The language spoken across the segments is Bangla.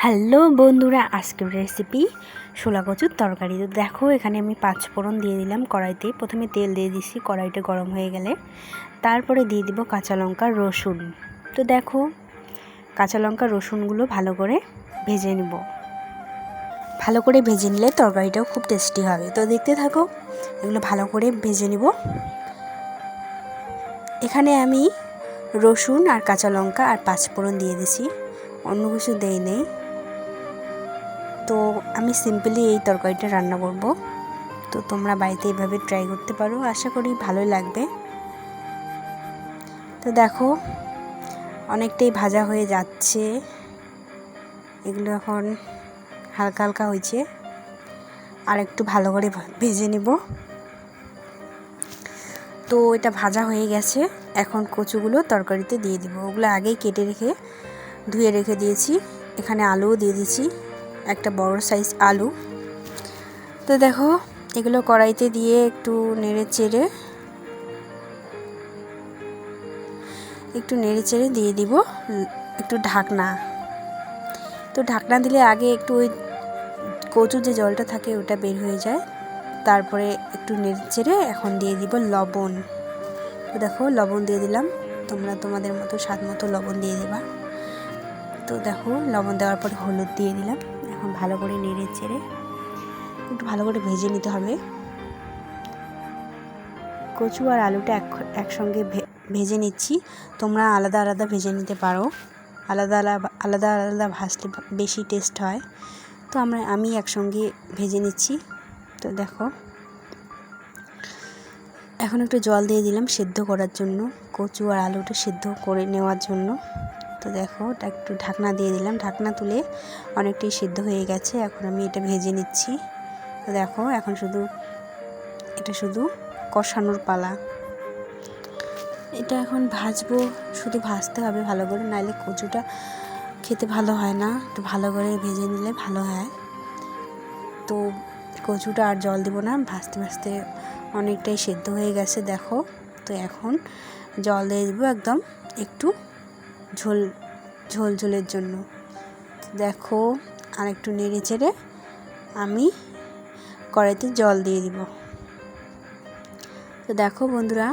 হ্যালো বন্ধুরা, আজকের রেসিপি শোলা কচুর তরকারি। তো দেখো, এখানে আমি 5 ফোড়ন দিয়ে দিলাম কড়াইতে। প্রথমে তেল দিয়ে দিছি, কড়াইটা গরম হয়ে গেলে তারপরে দিয়ে দিব কাঁচা লঙ্কা, রসুন। তো দেখো, কাঁচা লঙ্কা রসুনগুলো ভালো করে ভেজে নেব। ভালো করে ভেজে নিলে তরকারিটাও খুব টেস্টি হবে। তো দেখতে থাকো, এগুলো ভালো করে ভেজে নেব। এখানে আমি রসুন আর কাঁচা লঙ্কা আর 5 ফোড়ন দিয়ে দিছি, অন্য কিছু দেই নেই। তো আমি সিম্পলি এই তরকারিটা রান্না করব। তো তোমরা বাড়িতে এইভাবে ট্রাই করতে পারো, আশা করি ভালোই লাগবে। তো দেখো, অনেকটাই ভাজা হয়ে যাচ্ছে। এগুলো এখন হালকা হালকা হয়েছে, আর একটু ভালো করে ভেজে নেব। তো এটা ভাজা হয়ে গেছে, এখন কচুগুলো তরকারিতে দিয়ে দিব। ওগুলো আগেই কেটে রেখে ধুয়ে রেখে দিয়েছি। এখানে আলুও দিয়ে দিয়েছি, একটা বড় সাইজ আলু। তো দেখো, এগুলো কড়াইতে দিয়ে একটু নেড়ে চেড়ে দিয়ে দিব একটু ঢাকনা। তো ঢাকনা দিলে আগে একটু ওই কচুর যে জলটা থাকে ওটা বের হয়ে যায়। তারপরে একটু নেড়ে চেড়ে এখন দিয়ে দিব লবণ। তো দেখো, লবণ দিয়ে দিলাম। তোমরা তোমাদের মতো স্বাদ মতো লবণ দিয়ে দেবা। তো দেখো, লবণ দেওয়ার পর হলুদ দিয়ে দিলাম। এখন ভালো করে নেড়ে চেড়ে একটু ভালো করে ভেজে নিতে হবে। কচু আর আলুটা একসঙ্গে ভেজে নিচ্ছি। তোমরা আলাদা আলাদা ভেজে নিতে পারো, আলাদা আলাদা ভাজলে বেশি টেস্ট হয়। তো আমি একসঙ্গে ভেজে নিচ্ছি। তো দেখো, এখন একটু জল দিয়ে দিলাম সেদ্ধ করার জন্য, কচু আর আলুটা সেদ্ধ করে নেওয়ার জন্য। তো দেখো, একটু ঢাকনা দিয়ে দিলাম। ঢাকনা তুলে অনেকটাই সেদ্ধ হয়ে গেছে। এখন আমি এটা ভেজে নিচ্ছি। তো দেখো, এখন এটা শুধু কষানোর পালা। এটা এখন ভাজবো, শুধু ভাজতে হবে ভালো করে, নাইলে কচুটা খেতে ভালো হয় না। একটু ভালো করে ভেজে নিলে ভালো হয়। তো কচুটা আর জল দিব না, ভাজতে ভাজতে অনেকটাই সেদ্ধ হয়ে গেছে দেখো। তো এখন জল দিয়ে দেবো একদম একটু ঝোলের জন্য। দেখো, আর একটু নেড়ে চেড়ে আমি কড়াইতে জল দিয়ে দিব। তো দেখো বন্ধুরা,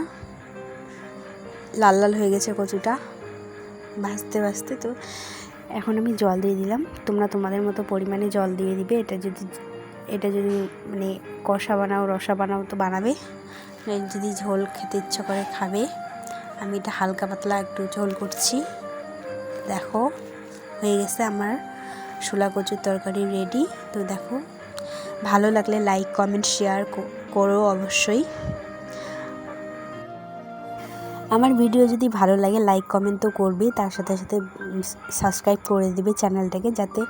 লাল লাল হয়ে গেছে কচুটা ভাজতে ভাজতে। তো এখন আমি জল দিয়ে দিলাম। তোমরা তোমাদের মতো পরিমাণে জল দিয়ে দিবে। এটা যদি মানে কষা বানাও, রসা বানাও তো বানাবে, যদি ঝোল খেতে ইচ্ছা করে খাবে। আমি এটা হালকা পাতলা একটু ঝোল করছি। দেখো, হয়ে গেছে আমার শোলা কচুর তরকারি রেডি। তো দেখো, ভালো লাগলে লাইক কমেন্ট শেয়ার করো অবশ্যই। আমার ভিডিও যদি ভালো লাগে লাইক কমেন্ট তো করবে, তার সাথে সাথে সাবস্ক্রাইব করে দিবে চ্যানেলটাকে, যাতে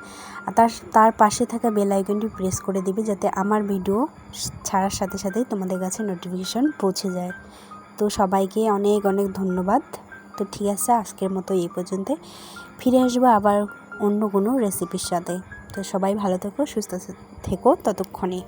তার পাশে থাকা বেল আইকনটি প্রেস করে দিবে, যাতে আমার ভিডিও ছাড়ার সাথে সাথেই তোমাদের কাছে নোটিফিকেশন পৌঁছে যায়। তো সবাইকে অনেক অনেক ধন্যবাদ। তো ঠিক আছে, আজকের মতো এই পর্যন্ত। ফিরে আসবো আবার অন্য কোনো রেসিপির সাথে। তো সবাই ভালো থেকো, সুস্থ থেকো ততক্ষণে।